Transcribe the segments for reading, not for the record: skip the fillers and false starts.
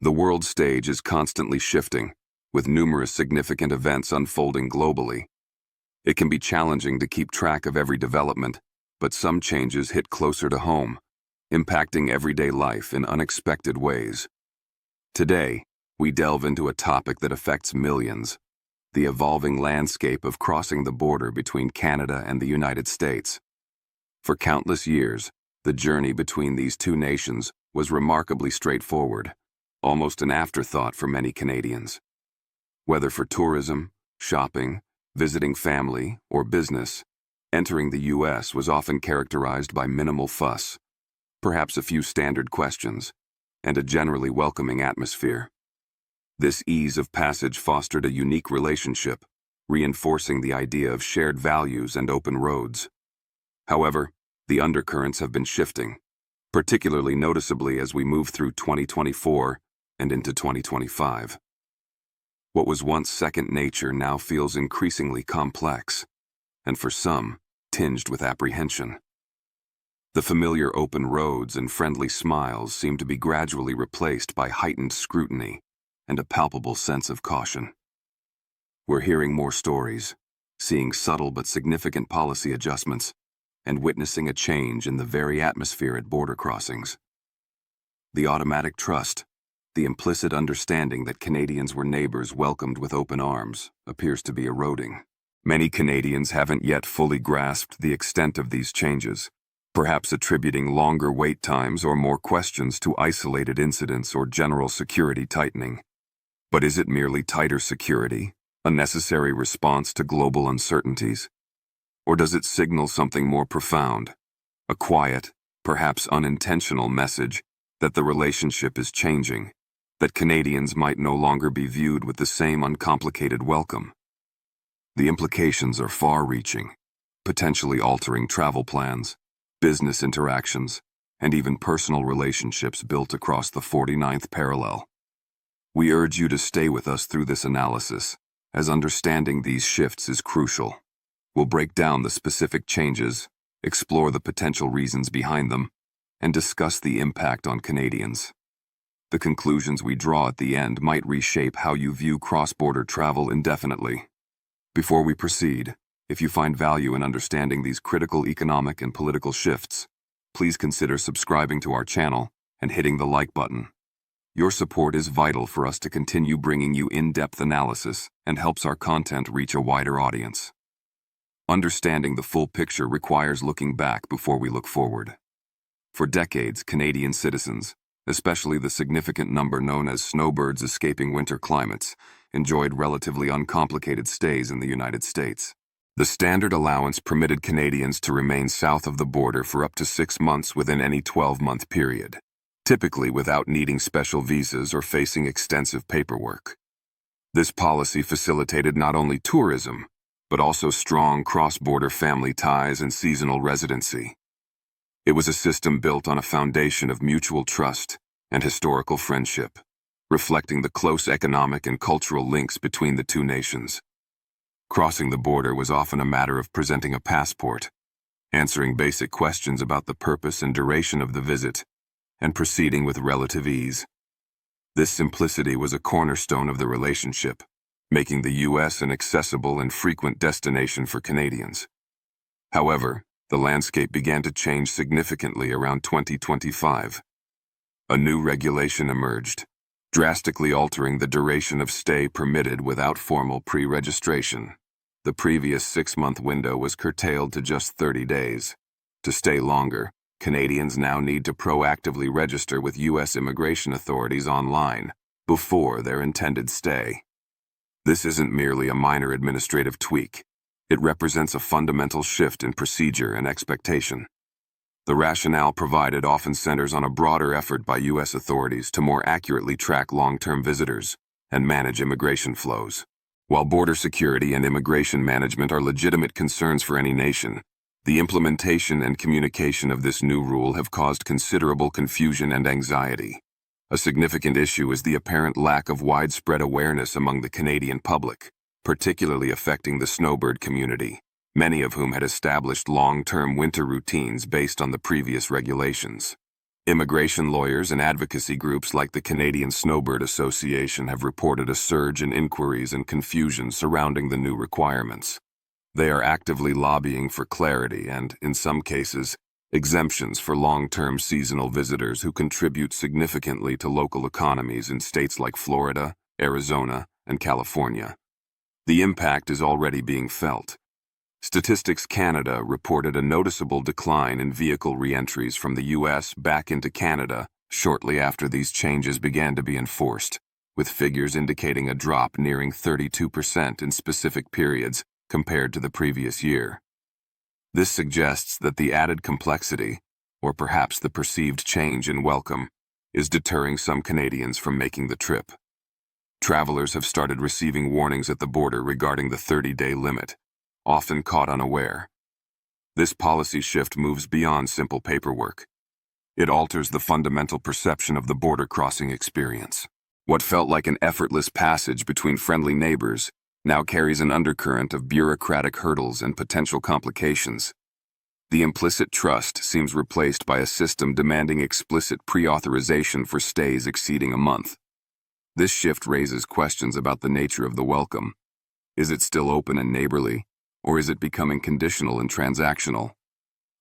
The world stage is constantly shifting, with numerous significant events unfolding globally. It can be challenging to keep track of every development, but some changes hit closer to home, impacting everyday life in unexpected ways. Today, we delve into a topic that affects millions: the evolving landscape of crossing the border between Canada and the United States. For countless years, the journey between these two nations was remarkably straightforward, almost an afterthought for many Canadians. Whether for tourism, shopping, visiting family, or business, entering the U.S. was often characterized by minimal fuss, perhaps a few standard questions, and a generally welcoming atmosphere. This ease of passage fostered a unique relationship, reinforcing the idea of shared values and open roads. However, the undercurrents have been shifting, particularly noticeably as we move through 2024 and into 2025. What was once second nature now feels increasingly complex, and for some, tinged with apprehension. The familiar open roads and friendly smiles seem to be gradually replaced by heightened scrutiny and a palpable sense of caution. We're hearing more stories, seeing subtle but significant policy adjustments, and witnessing a change in the very atmosphere at border crossings. The automatic trust, the implicit understanding that Canadians were neighbors welcomed with open arms, appears to be eroding. Many Canadians haven't yet fully grasped the extent of these changes, perhaps attributing longer wait times or more questions to isolated incidents or general security tightening. But is it merely tighter security, a necessary response to global uncertainties? Or does it signal something more profound, a quiet, perhaps unintentional message that the relationship is changing, that Canadians might no longer be viewed with the same uncomplicated welcome? The implications are far-reaching, potentially altering travel plans, business interactions, and even personal relationships built across the 49th parallel. We urge you to stay with us through this analysis, as understanding these shifts is crucial. We'll break down the specific changes, explore the potential reasons behind them, and discuss the impact on Canadians. The conclusions we draw at the end might reshape how you view cross-border travel indefinitely. Before we proceed, if you find value in understanding these critical economic and political shifts, please consider subscribing to our channel and hitting the like button. Your support is vital for us to continue bringing you in-depth analysis and helps our content reach a wider audience. Understanding the full picture requires looking back before we look forward. For decades, Canadian citizens, especially the significant number known as snowbirds escaping winter climates, enjoyed relatively uncomplicated stays in the United States. The standard allowance permitted Canadians to remain south of the border for up to 6 months within any 12-month period, typically without needing special visas or facing extensive paperwork. This policy facilitated not only tourism, but also strong cross-border family ties and seasonal residency. It was a system built on a foundation of mutual trust and historical friendship, reflecting the close economic and cultural links between the two nations. Crossing the border was often a matter of presenting a passport, answering basic questions about the purpose and duration of the visit, and proceeding with relative ease. This simplicity was a cornerstone of the relationship, making the U.S. an accessible and frequent destination for Canadians. However, the landscape began to change significantly around 2025. A new regulation emerged, drastically altering the duration of stay permitted without formal pre-registration. The previous 6-month window was curtailed to just 30 days. To stay longer, Canadians now need to proactively register with U.S. immigration authorities online before their intended stay. This isn't merely a minor administrative tweak. It represents a fundamental shift in procedure and expectation. The rationale provided often centers on a broader effort by U.S. authorities to more accurately track long-term visitors and manage immigration flows. While border security and immigration management are legitimate concerns for any nation, the implementation and communication of this new rule have caused considerable confusion and anxiety. A significant issue is the apparent lack of widespread awareness among the Canadian public, particularly affecting the snowbird community, many of whom had established long-term winter routines based on the previous regulations. Immigration lawyers and advocacy groups like the Canadian Snowbird Association have reported a surge in inquiries and confusion surrounding the new requirements. They are actively lobbying for clarity and, in some cases, exemptions for long-term seasonal visitors who contribute significantly to local economies in states like Florida, Arizona, and California. The impact is already being felt. Statistics Canada reported a noticeable decline in vehicle re-entries from the U.S. back into Canada shortly after these changes began to be enforced, with figures indicating a drop nearing 32% in specific periods compared to the previous year. This suggests that the added complexity, or perhaps the perceived change in welcome, is deterring some Canadians from making the trip. Travelers have started receiving warnings at the border regarding the 30-day limit, often caught unaware. This policy shift moves beyond simple paperwork. It alters the fundamental perception of the border crossing experience. What felt like an effortless passage between friendly neighbors now carries an undercurrent of bureaucratic hurdles and potential complications. The implicit trust seems replaced by a system demanding explicit pre-authorization for stays exceeding a month. This shift raises questions about the nature of the welcome. Is it still open and neighborly, or is it becoming conditional and transactional?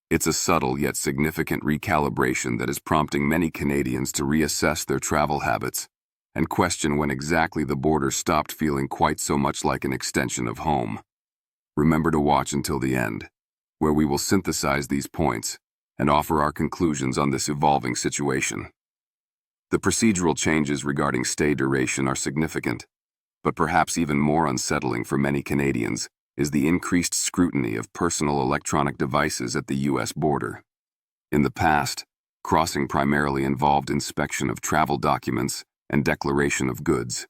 It's a subtle yet significant recalibration that is prompting many Canadians to reassess their travel habits and question when exactly the border stopped feeling quite so much like an extension of home. Remember to watch until the end, where we will synthesize these points and offer our conclusions on this evolving situation. The procedural changes regarding stay duration are significant, but perhaps even more unsettling for many Canadians is the increased scrutiny of personal electronic devices at the U.S. border. In the past, crossing primarily involved inspection of travel documents and declaration of goods.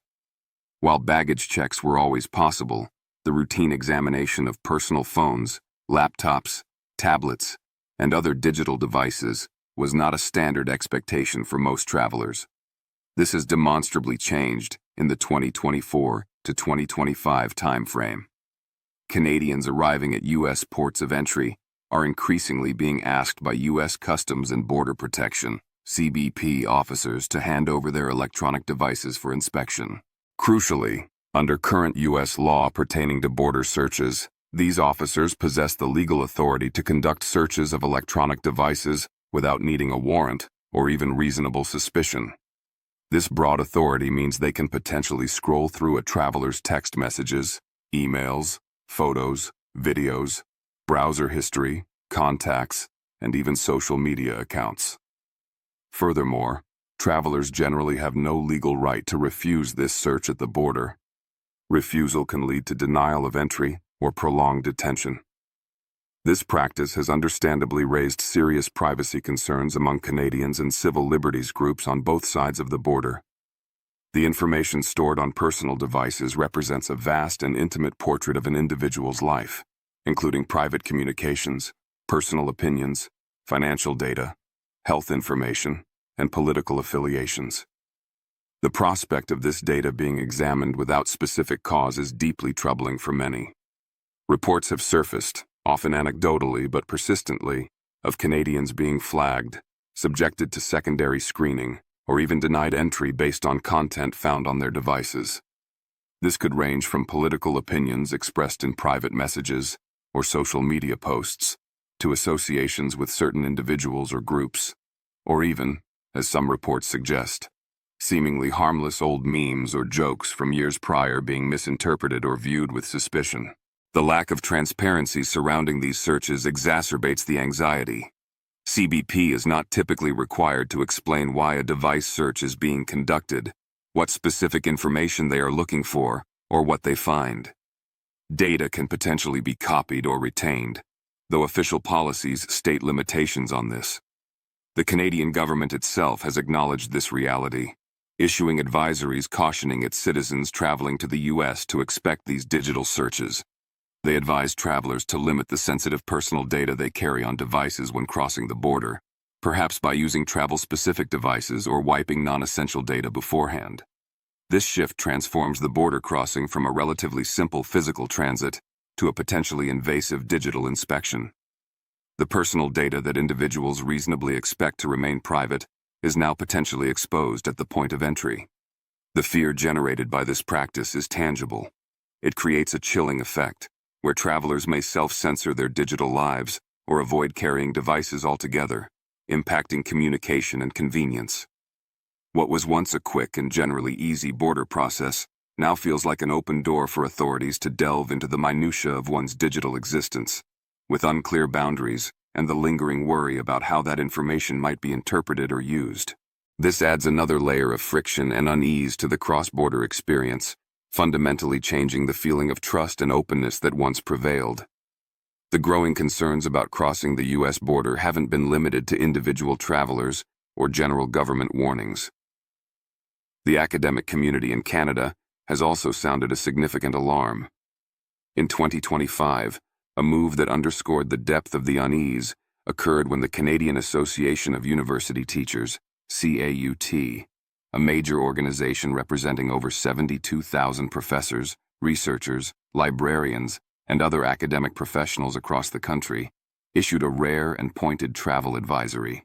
While baggage checks were always possible, the routine examination of personal phones, laptops, tablets, and other digital devices was not a standard expectation for most travelers. This has demonstrably changed in the 2024 to 2025 timeframe. Canadians arriving at U.S. ports of entry are increasingly being asked by U.S. Customs and Border Protection, CBP officers to hand over their electronic devices for inspection. Crucially, under current U.S. law pertaining to border searches, these officers possess the legal authority to conduct searches of electronic devices without needing a warrant or even reasonable suspicion. This broad authority means they can potentially scroll through a traveler's text messages, emails, photos, videos, browser history, contacts, and even social media accounts. Furthermore, travelers generally have no legal right to refuse this search at the border. Refusal can lead to denial of entry or prolonged detention. This practice has understandably raised serious privacy concerns among Canadians and civil liberties groups on both sides of the border. The information stored on personal devices represents a vast and intimate portrait of an individual's life, including private communications, personal opinions, financial data, health information, and political affiliations. The prospect of this data being examined without specific cause is deeply troubling for many. Reports have surfaced, often anecdotally but persistently, of Canadians being flagged, subjected to secondary screening, or even denied entry based on content found on their devices. This could range from political opinions expressed in private messages or social media posts, to associations with certain individuals or groups, or even, as some reports suggest, seemingly harmless old memes or jokes from years prior being misinterpreted or viewed with suspicion. The lack of transparency surrounding these searches exacerbates the anxiety. CBP is not typically required to explain why a device search is being conducted, what specific information they are looking for, or what they find. Data can potentially be copied or retained, though official policies state limitations on this. The Canadian government itself has acknowledged this reality, issuing advisories cautioning its citizens traveling to the U.S. to expect these digital searches. They advise travelers to limit the sensitive personal data they carry on devices when crossing the border, perhaps by using travel-specific devices or wiping non-essential data beforehand. This shift transforms the border crossing from a relatively simple physical transit to a potentially invasive digital inspection. The personal data that individuals reasonably expect to remain private is now potentially exposed at the point of entry. The fear generated by this practice is tangible. It creates a chilling effect, where travelers may self-censor their digital lives or avoid carrying devices altogether, impacting communication and convenience. What was once a quick and generally easy border process now feels like an open door for authorities to delve into the minutiae of one's digital existence, with unclear boundaries and the lingering worry about how that information might be interpreted or used. This adds another layer of friction and unease to the cross-border experience, fundamentally changing the feeling of trust and openness that once prevailed. The growing concerns about crossing the U.S. border haven't been limited to individual travelers or general government warnings. The academic community in Canada has also sounded a significant alarm. In 2025, a move that underscored the depth of the unease occurred when the Canadian Association of University Teachers, CAUT, a major organization representing over 72,000 professors, researchers, librarians, and other academic professionals across the country, issued a rare and pointed travel advisory.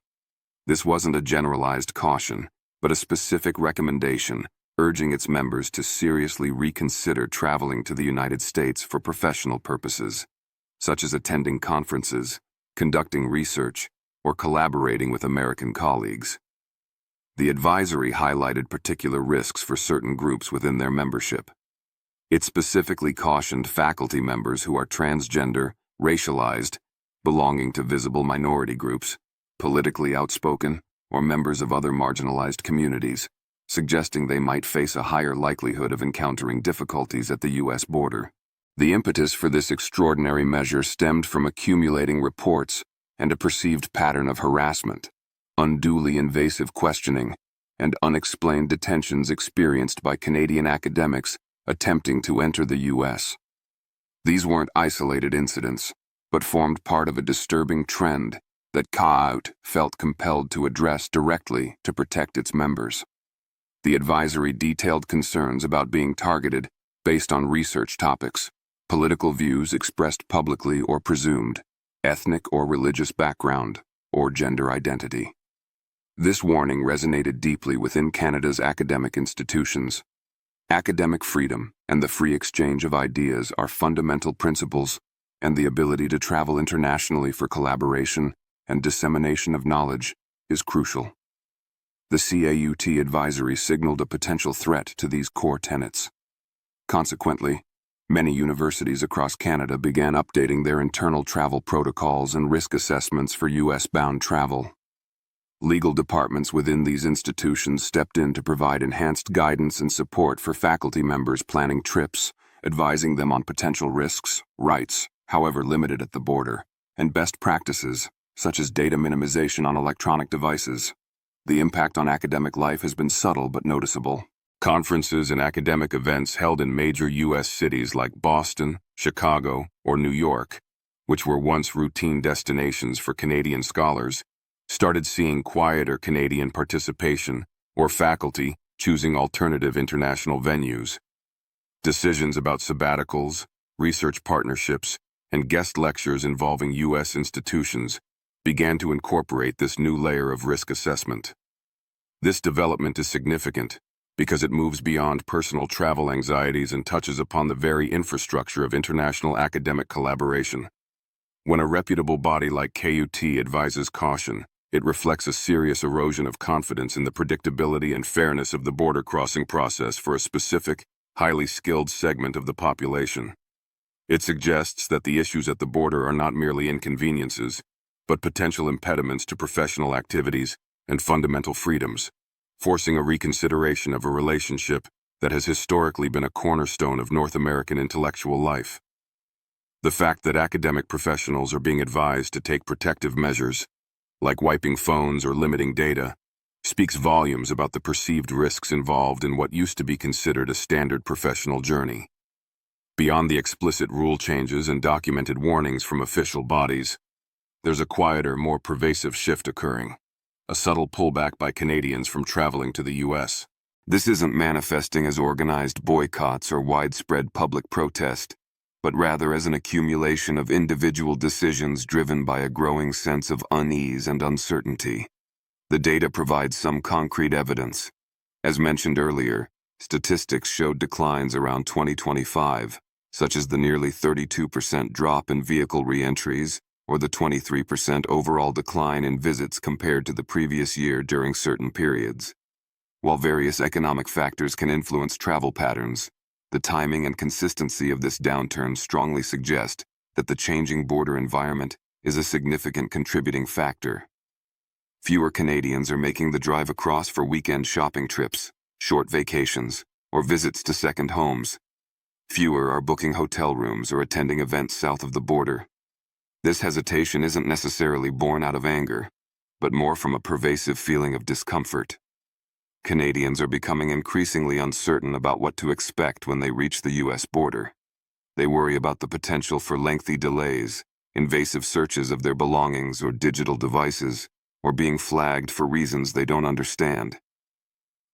This wasn't a generalized caution, but a specific recommendation urging its members to seriously reconsider traveling to the United States for professional purposes, such as attending conferences, conducting research, or collaborating with American colleagues. The advisory highlighted particular risks for certain groups within their membership. It specifically cautioned faculty members who are transgender, racialized, belonging to visible minority groups, politically outspoken, or members of other marginalized communities, suggesting they might face a higher likelihood of encountering difficulties at the U.S. border. The impetus for this extraordinary measure stemmed from accumulating reports and a perceived pattern of harassment, unduly invasive questioning, and unexplained detentions experienced by Canadian academics attempting to enter the U.S. These weren't isolated incidents, but formed part of a disturbing trend that CAUT felt compelled to address directly to protect its members. The advisory detailed concerns about being targeted based on research topics, political views expressed publicly or presumed, ethnic or religious background, or gender identity. This warning resonated deeply within Canada's academic institutions. Academic freedom and the free exchange of ideas are fundamental principles, and the ability to travel internationally for collaboration and dissemination of knowledge is crucial. The CAUT advisory signaled a potential threat to these core tenets. Consequently, many universities across Canada began updating their internal travel protocols and risk assessments for U.S.-bound travel. Legal departments within these institutions stepped in to provide enhanced guidance and support for faculty members planning trips, advising them on potential risks, rights, however limited at the border, and best practices, such as data minimization on electronic devices. The impact on academic life has been subtle but noticeable. Conferences and academic events held in major U.S. cities like Boston, Chicago, or New York, which were once routine destinations for Canadian scholars, started seeing quieter Canadian participation or faculty choosing alternative international venues. Decisions about sabbaticals, research partnerships, and guest lectures involving U.S. institutions began to incorporate this new layer of risk assessment. This development is significant because it moves beyond personal travel anxieties and touches upon the very infrastructure of international academic collaboration. When a reputable body like CAUT advises caution, it reflects a serious erosion of confidence in the predictability and fairness of the border crossing process for a specific, highly skilled segment of the population. It suggests that the issues at the border are not merely inconveniences, but potential impediments to professional activities and fundamental freedoms, forcing a reconsideration of a relationship that has historically been a cornerstone of North American intellectual life. The fact that academic professionals are being advised to take protective measures, like wiping phones or limiting data, speaks volumes about the perceived risks involved in what used to be considered a standard professional journey. Beyond the explicit rule changes and documented warnings from official bodies, there's a quieter, more pervasive shift occurring, a subtle pullback by Canadians from traveling to the U.S. This isn't manifesting as organized boycotts or widespread public protest. but rather as an accumulation of individual decisions driven by a growing sense of unease and uncertainty. The data provides some concrete evidence. As mentioned earlier, statistics showed declines around 2025, such as the nearly 32% drop in vehicle re-entries or the 23% overall decline in visits compared to the previous year during certain periods. While various economic factors can influence travel patterns, the timing and consistency of this downturn strongly suggest that the changing border environment is a significant contributing factor. Fewer Canadians are making the drive across for weekend shopping trips, short vacations, or visits to second homes. Fewer are booking hotel rooms or attending events south of the border. This hesitation isn't necessarily born out of anger, but more from a pervasive feeling of discomfort. Canadians are becoming increasingly uncertain about what to expect when they reach the U.S. border. They worry about the potential for lengthy delays, invasive searches of their belongings or digital devices, or being flagged for reasons they don't understand.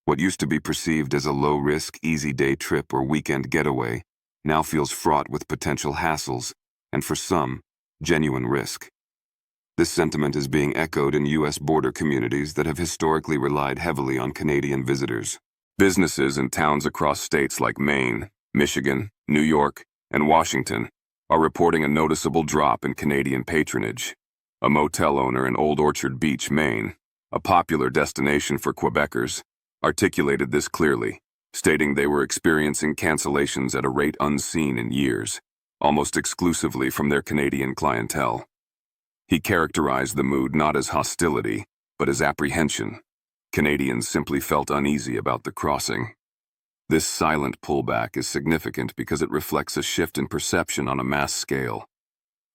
What used to be perceived as a low-risk, easy-day trip or weekend getaway now feels fraught with potential hassles, and for some, genuine risk. This sentiment is being echoed in U.S. border communities that have historically relied heavily on Canadian visitors. Businesses in towns across states like Maine, Michigan, New York, and Washington are reporting a noticeable drop in Canadian patronage. A motel owner in Old Orchard Beach, Maine, a popular destination for Quebecers, articulated this clearly, stating they were experiencing cancellations at a rate unseen in years, almost exclusively from their Canadian clientele. He characterized the mood not as hostility, but as apprehension. Canadians simply felt uneasy about the crossing. This silent pullback is significant because it reflects a shift in perception on a mass scale.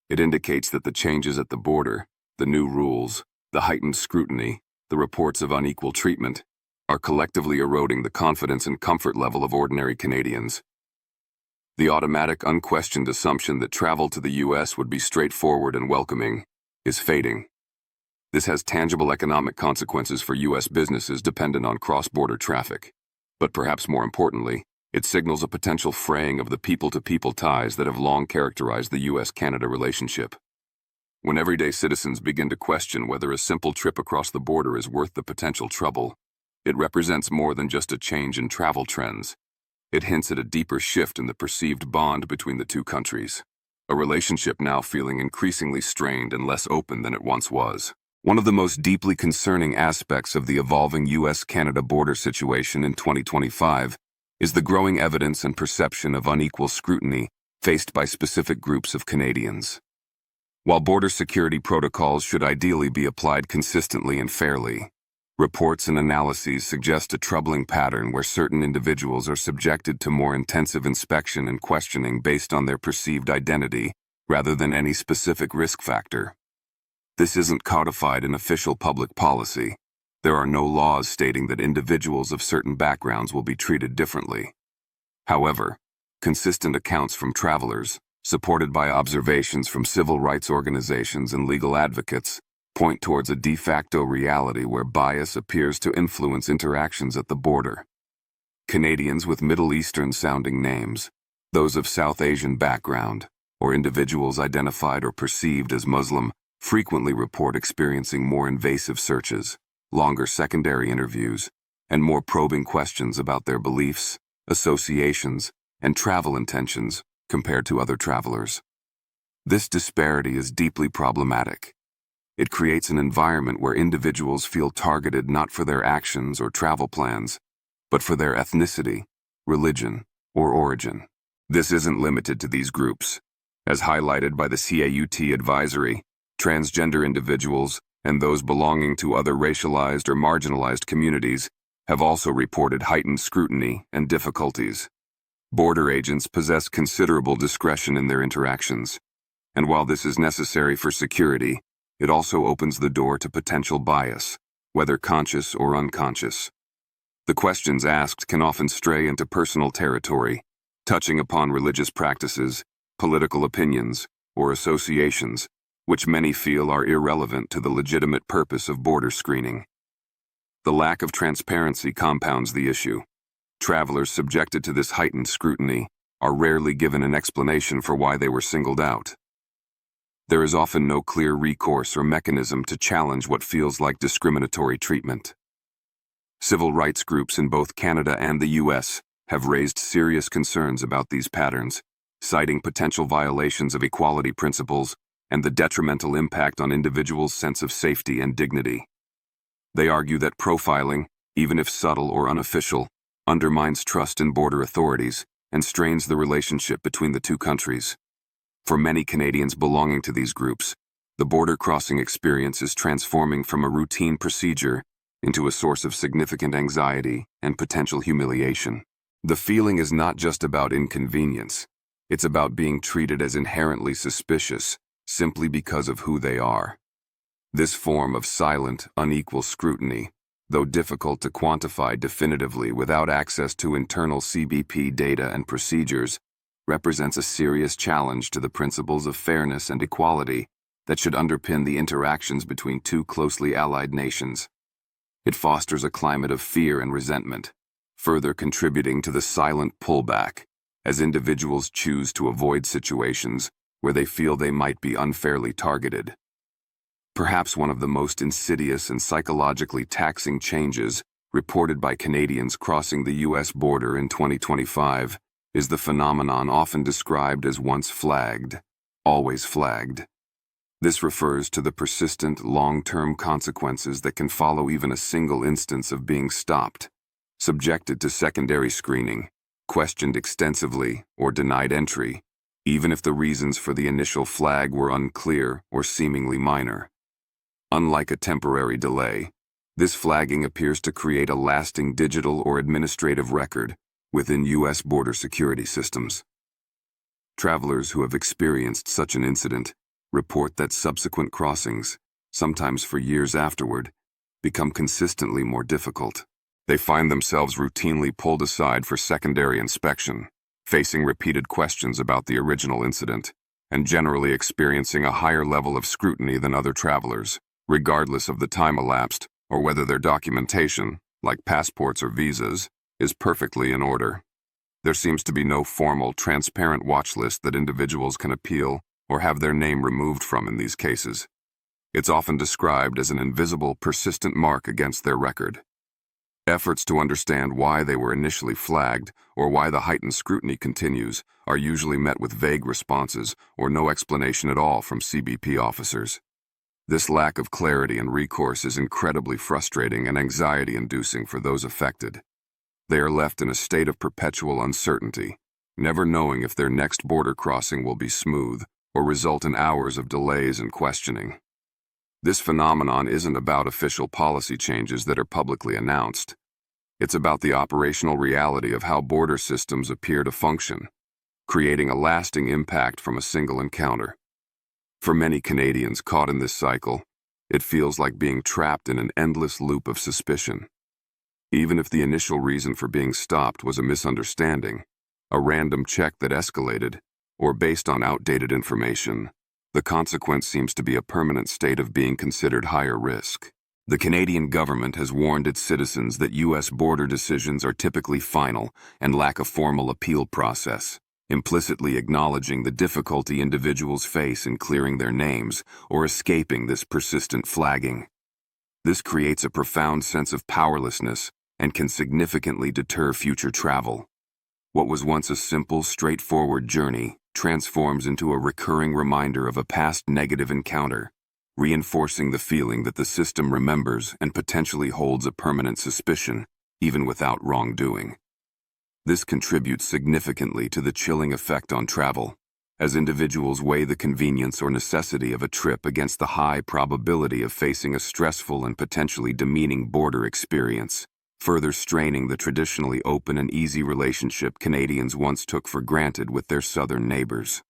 It indicates that the changes at the border, the new rules, the heightened scrutiny, the reports of unequal treatment, are collectively eroding the confidence and comfort level of ordinary Canadians. The automatic, unquestioned assumption that travel to the U.S. would be straightforward and welcoming is fading. This has tangible economic consequences for U.S. businesses dependent on cross-border traffic. But perhaps more importantly, it signals a potential fraying of the people-to-people ties that have long characterized the U.S.-Canada relationship. When everyday citizens begin to question whether a simple trip across the border is worth the potential trouble, it represents more than just a change in travel trends. It hints at a deeper shift in the perceived bond between the two countries, a relationship now feeling increasingly strained and less open than it once was. One of the most deeply concerning aspects of the evolving U.S.-Canada border situation in 2025 is the growing evidence and perception of unequal scrutiny faced by specific groups of Canadians. While border security protocols should ideally be applied consistently and fairly, reports and analyses suggest a troubling pattern where certain individuals are subjected to more intensive inspection and questioning based on their perceived identity rather than any specific risk factor. This isn't codified in official public policy. There are no laws stating that individuals of certain backgrounds will be treated differently. However, consistent accounts from travelers, supported by observations from civil rights organizations and legal advocates, point towards a de facto reality where bias appears to influence interactions at the border. Canadians with Middle Eastern-sounding names, those of South Asian background, or individuals identified or perceived as Muslim, frequently report experiencing more invasive searches, longer secondary interviews, and more probing questions about their beliefs, associations, and travel intentions compared to other travelers. This disparity is deeply problematic. It creates an environment where individuals feel targeted not for their actions or travel plans, but for their ethnicity, religion, or origin. This isn't limited to these groups. As highlighted by the CAUT advisory, transgender individuals and those belonging to other racialized or marginalized communities have also reported heightened scrutiny and difficulties. Border agents possess considerable discretion in their interactions, and while this is necessary for security, it also opens the door to potential bias, whether conscious or unconscious. The questions asked can often stray into personal territory, touching upon religious practices, political opinions, or associations, which many feel are irrelevant to the legitimate purpose of border screening. The lack of transparency compounds the issue. Travelers subjected to this heightened scrutiny are rarely given an explanation for why they were singled out. There is often no clear recourse or mechanism to challenge what feels like discriminatory treatment. Civil rights groups in both Canada and the U.S. have raised serious concerns about these patterns, citing potential violations of equality principles and the detrimental impact on individuals' sense of safety and dignity. They argue that profiling, even if subtle or unofficial, undermines trust in border authorities and strains the relationship between the two countries. For many Canadians belonging to these groups, the border crossing experience is transforming from a routine procedure into a source of significant anxiety and potential humiliation. The feeling is not just about inconvenience, it's about being treated as inherently suspicious simply because of who they are. This form of silent, unequal scrutiny, though difficult to quantify definitively without access to internal CBP data and procedures, represents a serious challenge to the principles of fairness and equality that should underpin the interactions between two closely allied nations. It fosters a climate of fear and resentment, further contributing to the silent pullback as individuals choose to avoid situations where they feel they might be unfairly targeted. Perhaps one of the most insidious and psychologically taxing changes reported by Canadians crossing the U.S. border in 2025 is the phenomenon often described as once flagged, always flagged. This refers to the persistent, long-term consequences that can follow even a single instance of being stopped, subjected to secondary screening, questioned extensively, or denied entry, even if the reasons for the initial flag were unclear or seemingly minor. Unlike a temporary delay, this flagging appears to create a lasting digital or administrative record within U.S. border security systems. Travelers who have experienced such an incident report that subsequent crossings, sometimes for years afterward, become consistently more difficult. They find themselves routinely pulled aside for secondary inspection, facing repeated questions about the original incident, and generally experiencing a higher level of scrutiny than other travelers, regardless of the time elapsed or whether their documentation, like passports or visas, is perfectly in order. There seems to be no formal, transparent watch list that individuals can appeal or have their name removed from in these cases. It's often described as an invisible, persistent mark against their record. Efforts to understand why they were initially flagged or why the heightened scrutiny continues are usually met with vague responses or no explanation at all from CBP officers. This lack of clarity and recourse is incredibly frustrating and anxiety-inducing for those affected. They are left in a state of perpetual uncertainty, never knowing if their next border crossing will be smooth or result in hours of delays and questioning. This phenomenon isn't about official policy changes that are publicly announced. It's about the operational reality of how border systems appear to function, creating a lasting impact from a single encounter. For many Canadians caught in this cycle, it feels like being trapped in an endless loop of suspicion. Even if the initial reason for being stopped was a misunderstanding, a random check that escalated, or based on outdated information, the consequence seems to be a permanent state of being considered higher risk. The Canadian government has warned its citizens that U.S. border decisions are typically final and lack a formal appeal process, implicitly acknowledging the difficulty individuals face in clearing their names or escaping this persistent flagging. This creates a profound sense of powerlessness and can significantly deter future travel. What was once a simple, straightforward journey transforms into a recurring reminder of a past negative encounter, reinforcing the feeling that the system remembers and potentially holds a permanent suspicion, even without wrongdoing. This contributes significantly to the chilling effect on travel, as individuals weigh the convenience or necessity of a trip against the high probability of facing a stressful and potentially demeaning border experience, further straining the traditionally open and easy relationship Canadians once took for granted with their southern neighbors.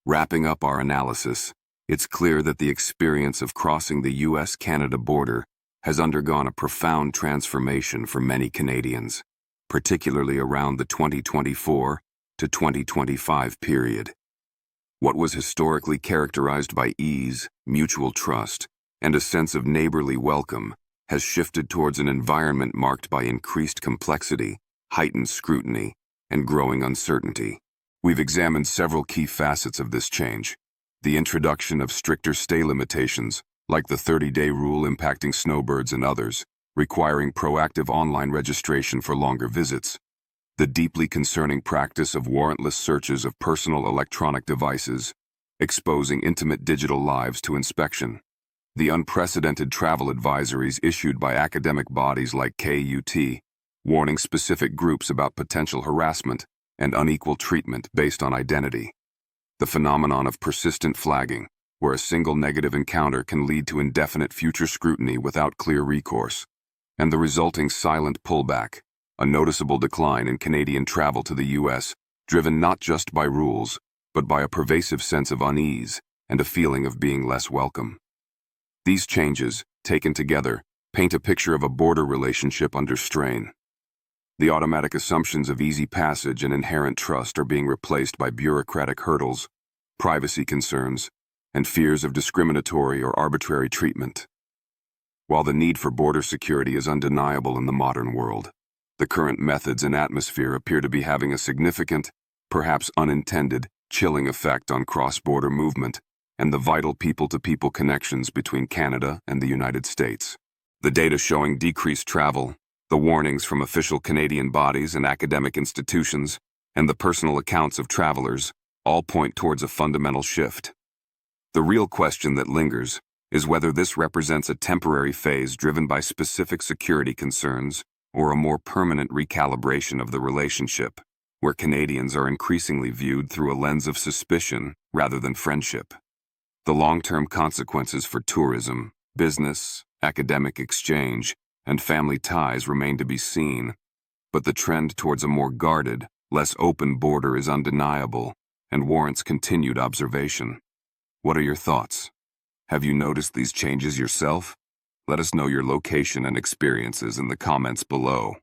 Wrapping up our analysis, it's clear that the experience of crossing the U.S.-Canada border has undergone a profound transformation for many Canadians, particularly around the 2024 to 2025 period. What was historically characterized by ease, mutual trust, and a sense of neighborly welcome has shifted towards an environment marked by increased complexity, heightened scrutiny, and growing uncertainty. We've examined several key facets of this change. The introduction of stricter stay limitations, like the 30-day rule impacting snowbirds and others, requiring proactive online registration for longer visits. The deeply concerning practice of warrantless searches of personal electronic devices, exposing intimate digital lives to inspection. The unprecedented travel advisories issued by academic bodies like KUT, warning specific groups about potential harassment and unequal treatment based on identity. The phenomenon of persistent flagging, where a single negative encounter can lead to indefinite future scrutiny without clear recourse. And the resulting silent pullback, a noticeable decline in Canadian travel to the U.S., driven not just by rules, but by a pervasive sense of unease and a feeling of being less welcome. These changes, taken together, paint a picture of a border relationship under strain. The automatic assumptions of easy passage and inherent trust are being replaced by bureaucratic hurdles, privacy concerns, and fears of discriminatory or arbitrary treatment. While the need for border security is undeniable in the modern world, the current methods and atmosphere appear to be having a significant, perhaps unintended, chilling effect on cross-border movement and the vital people-to-people connections between Canada and the United States. The data showing decreased travel, the warnings from official Canadian bodies and academic institutions, and the personal accounts of travelers all point towards a fundamental shift. The real question that lingers is whether this represents a temporary phase driven by specific security concerns or a more permanent recalibration of the relationship, where Canadians are increasingly viewed through a lens of suspicion rather than friendship. The long-term consequences for tourism, business, academic exchange, and family ties remain to be seen, but the trend towards a more guarded, less open border is undeniable and warrants continued observation. What are your thoughts? Have you noticed these changes yourself? Let us know your location and experiences in the comments below.